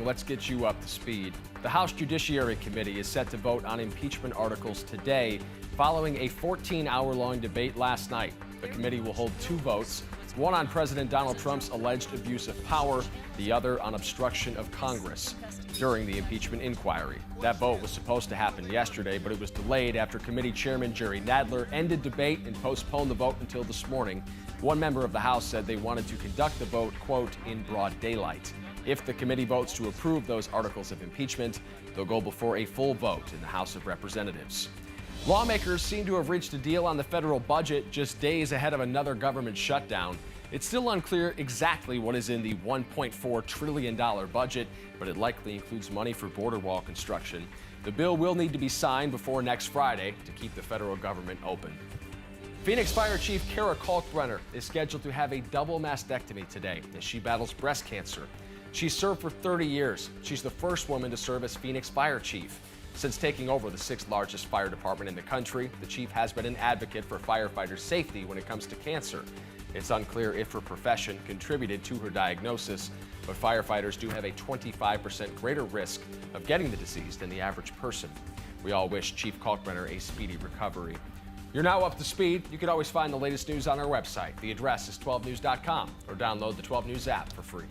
Let's get you up to speed. The House Judiciary Committee is set to vote on impeachment articles today, following a 14-hour-long debate last night. The committee will hold two votes, one on President Donald Trump's alleged abuse of power, the other on obstruction of Congress during the impeachment inquiry. That vote was supposed to happen yesterday, but it was delayed after Committee Chairman Jerry Nadler ended debate and postponed the vote until this morning. One member of the House said they wanted to conduct the vote, quote, in broad daylight. If the committee votes to approve those articles of impeachment, they'll go before a full vote in the House of Representatives. Lawmakers seem to have reached a deal on the federal budget just days ahead of another government shutdown. It's still unclear exactly what is in the $1.4 trillion budget, but it likely includes money for border wall construction. The bill will need to be signed before next Friday to keep the federal government open. Phoenix Fire Chief Kara Kalkbrenner is scheduled to have a double mastectomy today as she battles breast cancer. She's served for 30 years. She's the first woman to serve as Phoenix Fire Chief. Since taking over the sixth largest fire department in the country, the chief has been an advocate for firefighters' safety when it comes to cancer. It's unclear if her profession contributed to her diagnosis, but firefighters do have a 25% greater risk of getting the disease than the average person. We all wish Chief Kalkbrenner a speedy recovery. You're now up to speed. You can always find the latest news on our website. The address is 12news.com or download the 12 News app for free.